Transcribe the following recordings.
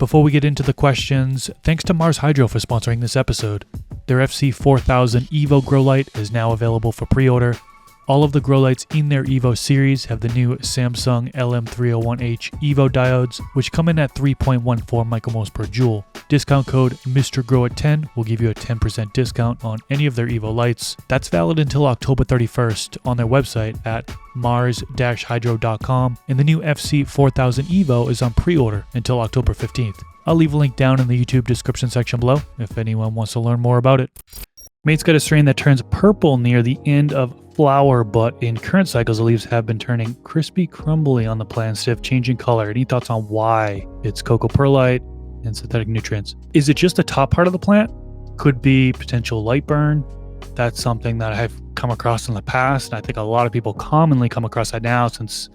Before we get into the questions, thanks to Mars Hydro for sponsoring this episode. Their FC4000 Evo grow light is now available for pre-order. All of the grow lights in their Evo series have the new Samsung LM301H Evo diodes, which come in at 3.14 micromoles per joule. Discount code MrGrowAt10 will give you a 10% discount on any of their Evo lights. That's valid until October 31st on their website at mars-hydro.com, and the new FC4000 Evo is on pre-order until October 15th. I'll leave a link down in the YouTube description section below if anyone wants to learn more about it. Mate's got a strain that turns purple near the end of flower, but in current cycles the leaves have been turning crispy crumbly on the plant instead of changing color. Any thoughts on why? It's cocoa perlite and synthetic nutrients. Is it just the top part of the plant? Could be potential light burn. That's something that I've come across in the past, and I think a lot of people commonly come across that now since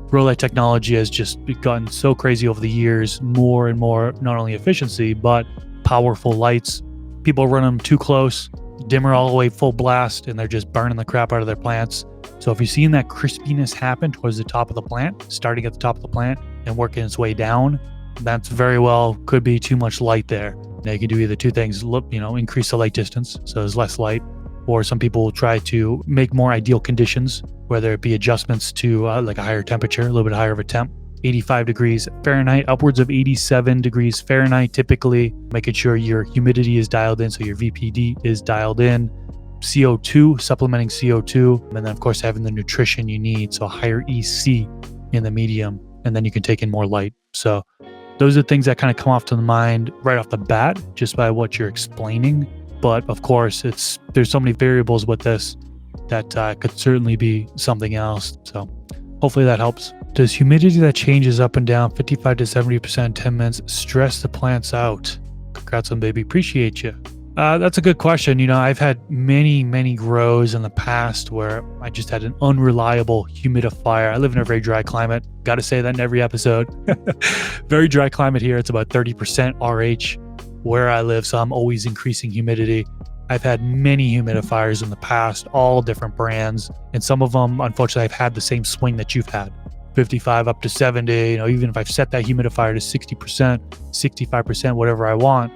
grow light technology has just gotten so crazy over the years. More and more, not only efficiency, but powerful lights. People run them too close, dimmer all the way full blast, and they're just burning the crap out of their plants. So if you're seeing that crispiness happen towards the top of the plant, starting at the top of the plant and working its way down, that's very well could be too much light there. Now you can do either two things, increase the light distance so there's less light, or some people will try to make more ideal conditions, whether it be adjustments to like a higher temperature, a little bit higher of a temp, 85 degrees Fahrenheit, upwards of 87 degrees Fahrenheit, typically making sure your humidity is dialed in, so your VPD is dialed in, CO2, supplementing CO2, and then of course having the nutrition you need, so a higher EC in the medium, and then you can take in more light. So those are things that kind of come off to the mind right off the bat, just by what you're explaining. But of course, there's so many variables with this that could certainly be something else. So hopefully that helps. Does humidity that changes up and down 55 to 70% in 10 minutes stress the plants out? Congrats on baby. Appreciate you. That's a good question. I've had many grows in the past where I just had an unreliable humidifier. I live in a very dry climate. Got to say that in every episode. Very dry climate here. It's about 30% RH where I live, so I'm always increasing humidity. I've had many humidifiers in the past, all different brands, and some of them, unfortunately, I've had the same swing that you've had. 55 up to 70, even if I've set that humidifier to 60%, 65%, whatever I want,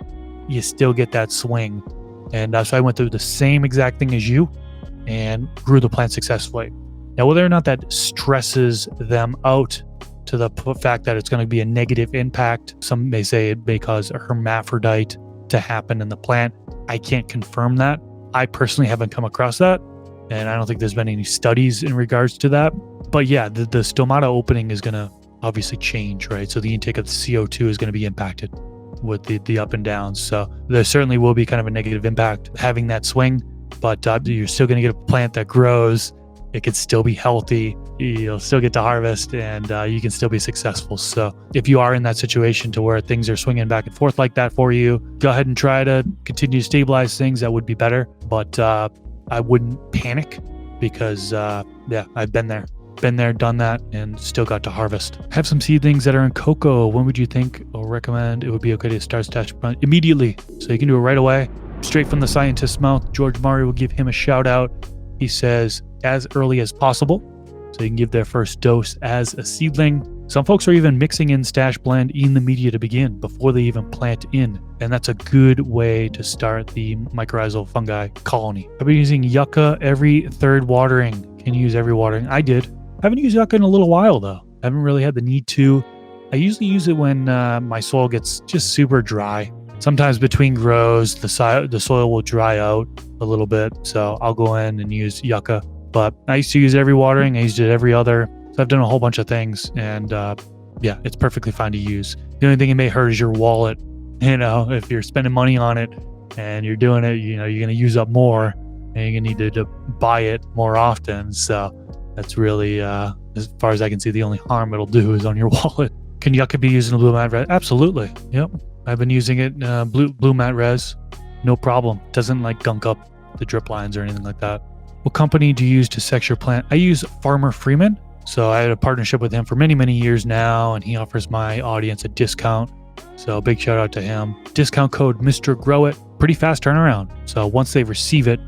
you still get that swing. And so I went through the same exact thing as you and grew the plant successfully. Now, whether or not that stresses them out to the fact that it's going to be a negative impact, some may say it may cause a hermaphrodite to happen in the plant. I can't confirm that. I personally haven't come across that, and I don't think there's been any studies in regards to that. But yeah, the stomata opening is going to obviously change, right? So the intake of the CO2 is going to be impacted with the up and downs. So there certainly will be kind of a negative impact having that swing, but you're still going to get a plant that grows. It could still be healthy. You'll still get to harvest, and you can still be successful. So if you are in that situation to where things are swinging back and forth like that for you, go ahead and try to continue to stabilize things. That would be better, but I wouldn't panic because I've been there, done that, and still got to harvest. I have some seedlings that are in cocoa. When would you think or recommend it would be okay to start stash plant? Immediately. So you can do it right away, straight from the scientist's mouth. George Murray will give him a shout out. He says as early as possible, so you can give their first dose as a seedling. Some folks are even mixing in stash blend in the media to begin before they even plant in, and that's a good way to start the mycorrhizal fungi colony. I've been using yucca every third watering. Can you use every watering? I did. I haven't used yucca in a little while though. I haven't really had the need to. I usually use it when my soil gets just super dry. Sometimes between grows, the soil will dry out a little bit, so I'll go in and use yucca. But I used to use it every watering. I used it every other. So I've done a whole bunch of things, and it's perfectly fine to use. The only thing it may hurt is your wallet. If you're spending money on it and you're doing it, you're going to use up more, and you're going to need to buy it more often. So that's really, as far as I can see, the only harm it'll do is on your wallet. Can yucca be used in a blue mat res? Absolutely. Yep. I've been using it blue mat res. No problem. Doesn't gunk up the drip lines or anything like that. What company do you use to sex your plant? I use Farmer Freeman. So I had a partnership with him for many years now, and he offers my audience a discount. So big shout out to him. Discount code MrGrowAt. Pretty fast turnaround. So once they receive it,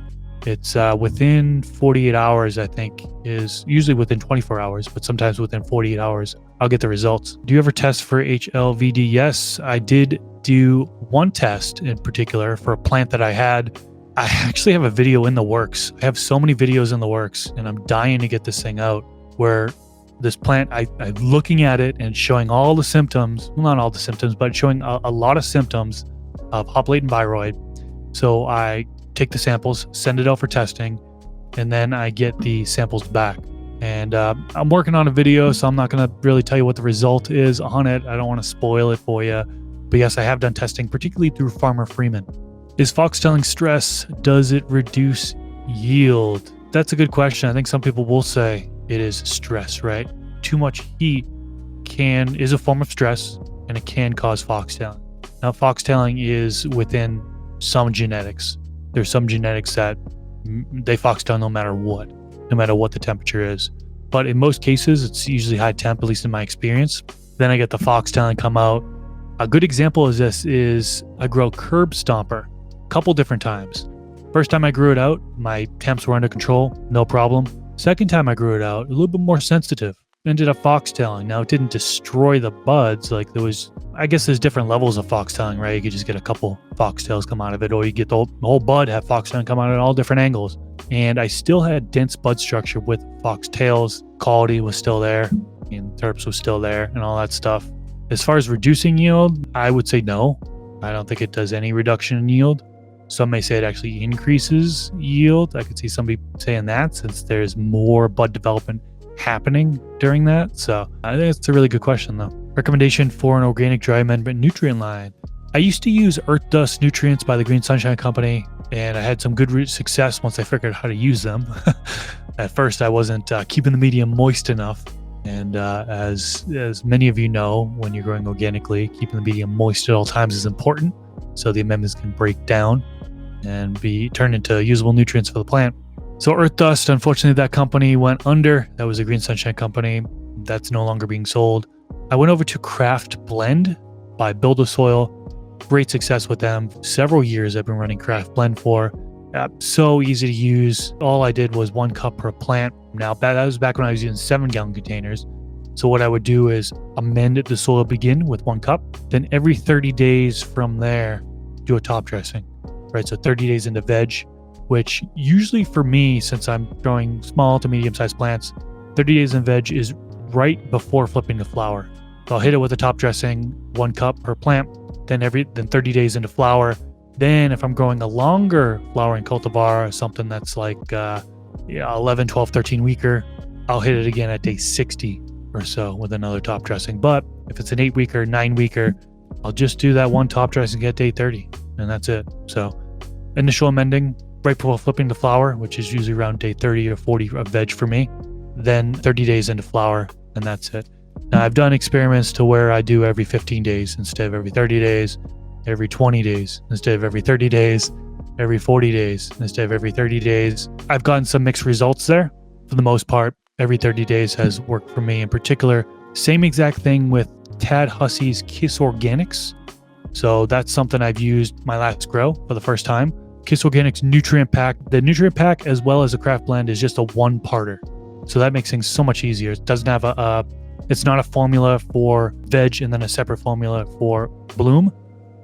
It's within 48 hours, I think, is usually within 24 hours, but sometimes within 48 hours, I'll get the results. Do you ever test for HLVD? Yes, I did do one test in particular for a plant that I had. I actually have a video in the works. I have so many videos in the works, and I'm dying to get this thing out, where this plant, I'm looking at it and showing all the symptoms, well, not all the symptoms, but showing a lot of symptoms of hop latent viroid. So I take the samples, send it out for testing, and then I get the samples back. And I'm working on a video, so I'm not going to really tell you what the result is on it. I don't want to spoil it for you. But yes, I have done testing, particularly through Farmer Freeman. Is foxtailing stress? Does it reduce yield? That's a good question. I think some people will say it is stress, right? Too much heat is a form of stress, and it can cause foxtailing. Now, foxtailing is within some genetics. There's some genetics that they foxtail no matter what the temperature is. But in most cases, it's usually high temp, at least in my experience. Then I get the foxtailing come out. A good example of this is I grow curb stomper a couple different times. First time I grew it out, my temps were under control, no problem. Second time I grew it out, a little bit more sensitive. Ended up foxtailing. Now, it didn't destroy the buds. Like, I guess there's different levels of foxtailing, right? You could just get a couple foxtails come out of it, or you get the whole bud have foxtailing come out at all different angles. And I still had dense bud structure with foxtails. Quality was still there, and terps was still there, and all that stuff. As far as reducing yield, I would say no. I don't think it does any reduction in yield. Some may say it actually increases yield. I could see some people saying that, since there's more bud development happening during that. So I think it's a really good question, though. Recommendation for an organic dry amendment nutrient line. I used to use earth dust nutrients by the Green Sunshine Company, and I had some good success once I figured out how to use them. At first, I wasn't keeping the medium moist enough. And as many of you know, when you're growing organically, keeping the medium moist at all times is important, so the amendments can break down and be turned into usable nutrients for the plant. So earth dust, unfortunately, that company went under. That was a Green Sunshine Company. That's no longer being sold. I went over to Craft Blend by Build a Soil. Great success with them. Several years I've been running Craft Blend for. So easy to use. All I did was 1 cup per plant. Now, that was back when I was using 7-gallon containers. So what I would do is amend the soil begin with 1 cup. Then every 30 days from there, do a top dressing. Right, so 30 days into veg, which usually for me, since I'm growing small to medium-sized plants, 30 days in veg is right before flipping to flower. So I'll hit it with a top dressing, 1 cup per plant, then 30 days into flower. Then if I'm growing a longer flowering cultivar, something that's like 11, 12, 13 weeker, I'll hit it again at day 60 or so with another top dressing. But if it's an 8 weeker, 9 weeker, I'll just do that 1 top dressing at day 30, and that's it. So initial amending right before flipping to flower, which is usually around day 30 or 40 of veg for me, then 30 days into flower, and that's it. Now, I've done experiments to where I do every 15 days instead of every 30 days, every 20 days instead of every 30 days, every 40 days instead of every 30 days. I've gotten some mixed results there. For the most part, every 30 days has worked for me. In particular, same exact thing with Tad Hussey's Kiss Organics. So that's something I've used my last grow for the first time. Kiss Organics nutrient pack. The nutrient pack, as well as the Craft Blend, is just a 1-parter. So that makes things so much easier. It doesn't have it's not a formula for veg and then a separate formula for bloom.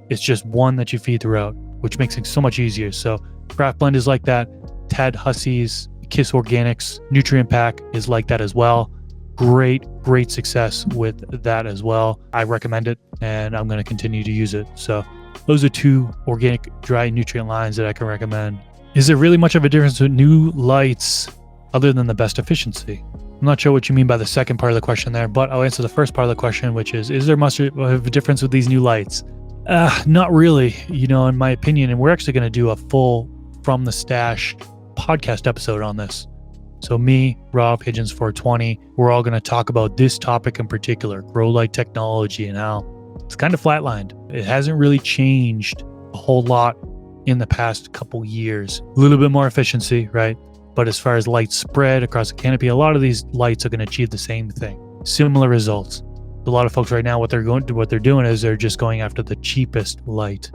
It's just one that you feed throughout, which makes things so much easier. So Craft Blend is like that. Tad Hussey's Kiss Organics nutrient pack is like that as well. Great success with that as well. I recommend it, and I'm going to continue to use it. So those are 2 organic dry nutrient lines that I can recommend. Is there really much of a difference with new lights other than the best efficiency? I'm not sure what you mean by the second part of the question there, but I'll answer the first part of the question, which is there much of a difference with these new lights? Not really, in my opinion. And we're actually going to do a full From the Stash podcast episode on this. So me, Rob, Pigeons 420, we're all going to talk about this topic in particular, grow light technology, and how it's kind of flatlined. It hasn't really changed a whole lot in the past couple years. A little bit more efficiency, right? But as far as light spread across the canopy, a lot of these lights are going to achieve the same thing. Similar results. A lot of folks right now, what they're doing is they're just going after the cheapest light.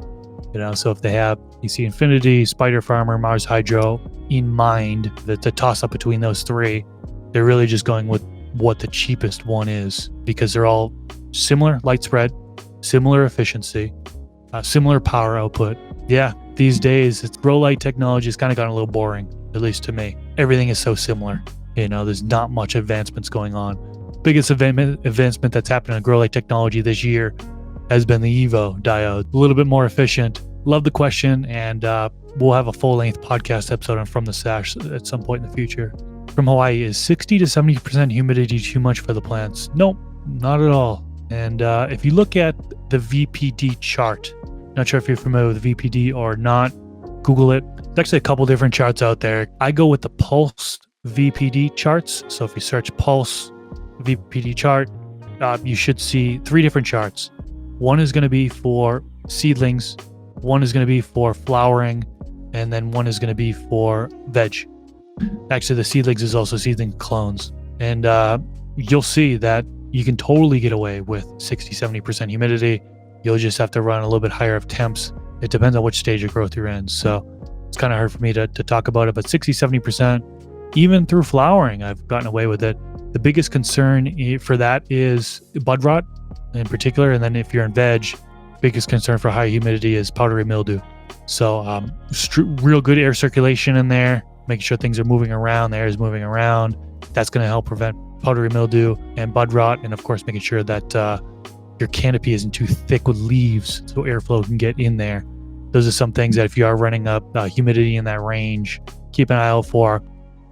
So if they have EC Infinity, Spider Farmer, Mars Hydro in mind, the toss up between those three, they're really just going with what the cheapest one is, because they're all similar light spread, similar efficiency, similar power output. Yeah, these days it's grow light technology has kind of gotten a little boring, at least to me. Everything is so similar. There's not much advancements going on. Biggest advancement that's happened in grow light technology this year has been the Evo diode. A little bit more efficient. Love the question, and we'll have a full-length podcast episode on From the Stash at some point in the future. From Hawaii, is 60 to 70% humidity too much for the plants? Nope, not at all. And if you look at the VPD chart, not sure if you're familiar with VPD or not, Google it. There's actually a couple different charts out there. I go with the Pulse VPD charts. So if you search Pulse VPD chart, you should see 3 different charts. One is going to be for seedlings, one is going to be for flowering, and then one is going to be for veg. Actually, the seedlings is also seedling clones. And you'll see that you can totally get away with 60-70% humidity. You'll just have to run a little bit higher of temps. It depends on which stage of growth you're in. So it's kind of hard for me to talk about it, but 60-70%, even through flowering, I've gotten away with it. The biggest concern for that is bud rot in particular. And then if you're in veg, biggest concern for high humidity is powdery mildew. So real good air circulation in there, making sure things are moving around, the air is moving around. That's going to help prevent powdery mildew and bud rot. And of course, making sure that your canopy isn't too thick with leaves so airflow can get in there. Those are some things that if you are running up humidity in that range, keep an eye out for,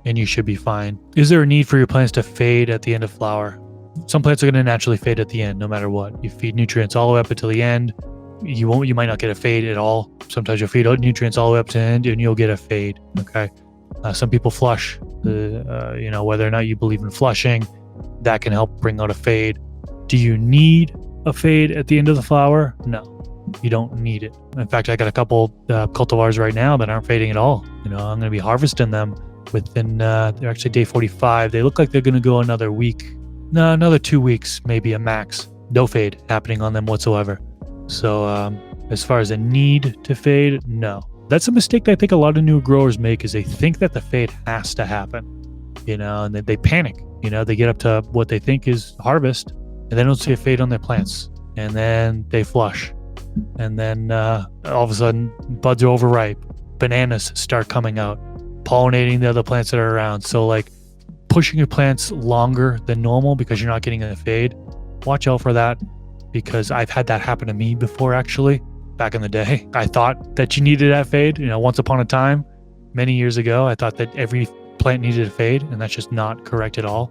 and you should be fine. Is there a need for your plants to fade at the end of flower? Some plants are going to naturally fade at the end, no matter what. You feed nutrients all the way up until the end. You might not get a fade at all. Sometimes you'll feed nutrients all the way up to the end and you'll get a fade. Okay. Some people flush, whether or not you believe in flushing, that can help bring out a fade. Do you need a fade at the end of the flower? No, you don't need it. In fact, I got a couple cultivars right now that aren't fading at all. I'm going to be harvesting them within, they're actually day 45. They look like they're going to go another week. No, another 2 weeks, maybe a max. No fade happening on them whatsoever. So as far as a need to fade, no. That's a mistake that I think a lot of new growers make, is they think that the fade has to happen, and they panic. They get up to what they think is harvest, and they don't see a fade on their plants, and then they flush, and then all of a sudden buds are overripe, bananas start coming out, pollinating the other plants that are around. So like pushing your plants longer than normal because you're not getting a fade, watch out for that, because I've had that happen to me before. Actually, back in the day, I thought that you needed that fade. Once upon a time, many years ago, I thought that every plant needed a fade, and that's just not correct at all.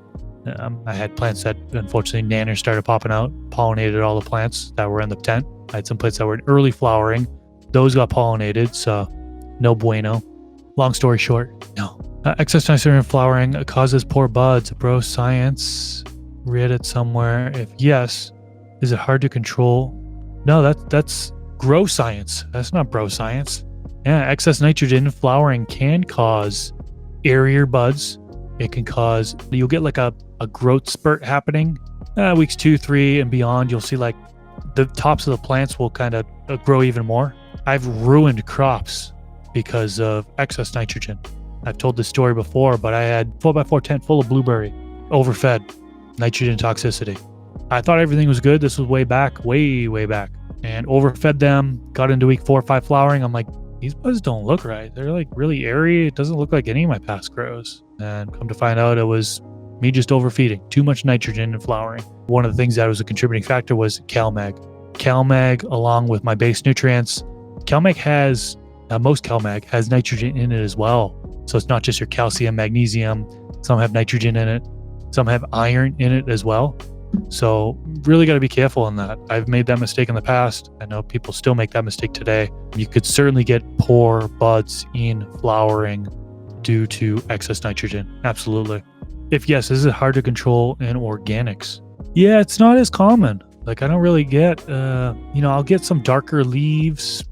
I had plants that unfortunately nanners started popping out, pollinated all the plants that were in the tent. I had some plants that were in early flowering. Those got pollinated, so no bueno. Long story short, no. Excess nitrogen flowering causes poor buds. Bro science, read it somewhere. If yes, is it hard to control? No, that's grow science. That's not bro science. Yeah, excess nitrogen in flowering can cause airier buds. It can cause, you'll get like a growth spurt happening. Weeks 2, 3 and beyond, you'll see like the tops of the plants will kind of grow even more. I've ruined crops because of excess nitrogen. I've told this story before, but I had 4x4 tent full of blueberry, overfed, nitrogen toxicity. I thought everything was good. This was way back, way back, and overfed them. Got into week 4 or 5 flowering. I'm like, these buds don't look right. They're like really airy. It doesn't look like any of my past grows. And come to find out, it was me just overfeeding, too much nitrogen in flowering. One of the things that was a contributing factor was CalMag. CalMag, along with my base nutrients. CalMag has, most CalMag has nitrogen in it as well. So it's not just your calcium, magnesium. Some have nitrogen in it. Some have iron in it as well. So really got to be careful on that. I've made that mistake in the past. I know people still make that mistake today. You could certainly get poor buds in flowering due to excess nitrogen. Absolutely. If yes, is it hard to control in organics? Yeah, it's not as common. Like I don't really get, I'll get some darker leaves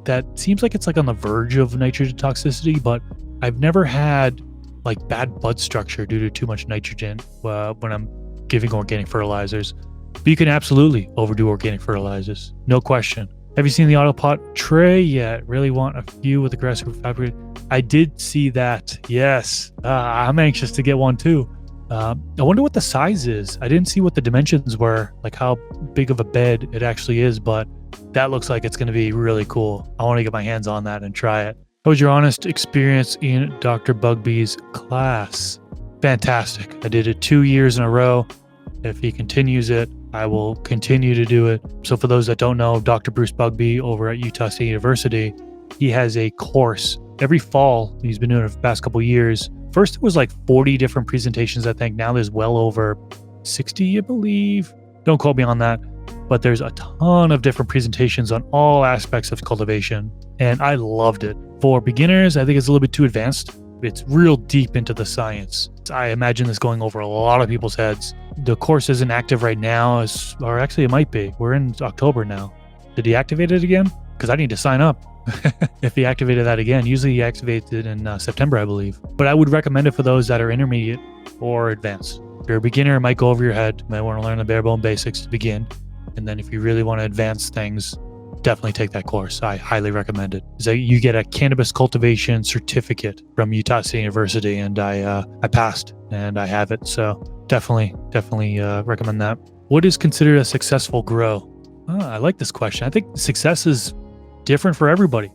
that seems like it's like on the verge of nitrogen toxicity, but I've never had like bad bud structure due to too much nitrogen when I'm giving organic fertilizers. But you can absolutely overdo organic fertilizers, no question. Have you seen the autopot tray yet? Really want a few with aggressive fabric. I did see that. Yes. I'm anxious to get one too. I wonder what the size is. I didn't see what the dimensions were, like how big of a bed it actually is, but that looks like it's going to be really cool. I want to get my hands on that and try it. How was your honest experience in Dr. Bugby's class? Fantastic. I did it 2 years in a row. If he continues it, I will continue to do it. So for those that don't know, Dr. Bruce Bugby over at Utah State University, he has a course every fall. He's been doing it for the past couple of years. First, it was like 40 different presentations, I think. Now there's well over 60, I believe. Don't quote me on that. But there's a ton of different presentations on all aspects of cultivation. And I loved it. For beginners, I think it's a little bit too advanced. It's real deep into the science. I imagine this going over a lot of people's heads. The course isn't active right now, or actually it might be. We're in October now. Did he activate it again? Because I need to sign up. If he activated that again. Usually he activates it in September, I believe. But I would recommend it for those that are intermediate or advanced. If you're a beginner, it might go over your head. You might want to learn the bare bone basics to begin. And then if you really want to advance things, definitely take that course. I highly recommend it. So you get a cannabis cultivation certificate from Utah State University, and I passed and I have it. So definitely recommend that. What is considered a successful grow? I like this question. I think success is different for everybody.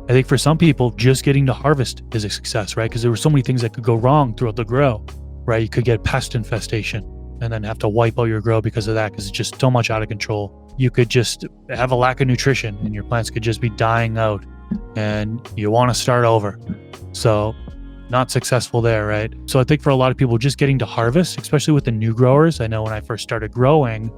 I think for some people, just getting to harvest is a success, right? Because there were so many things that could go wrong throughout the grow, right? You could get pest infestation and then have to wipe out your grow because of that, because it's just so much out of control. You could just have a lack of nutrition and your plants could just be dying out and you want to start over. So not successful there, right? So I think for a lot of people, just getting to harvest, especially with the new growers, I know when I first started growing,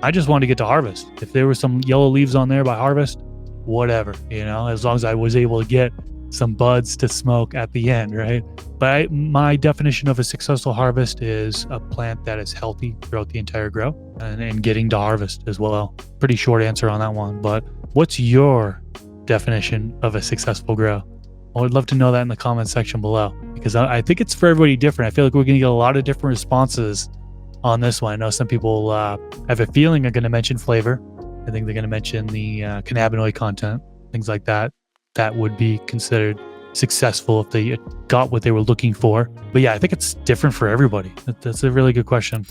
I just wanted to get to harvest. If there were some yellow leaves on there by harvest, whatever, as long as I was able to get some buds to smoke at the end, right? But my definition of a successful harvest is a plant that is healthy throughout the entire grow and getting to harvest as well. Pretty short answer on that one, but what's your definition of a successful grow? I would love to know that in the comment section below, because I think it's for everybody different. I feel like we're going to get a lot of different responses on this one. I know some people have a feeling are going to mention flavor. I think they're going to mention the cannabinoid content, things like that. That would be considered successful if they got what they were looking for. But yeah, I think it's different for everybody. That's a really good question.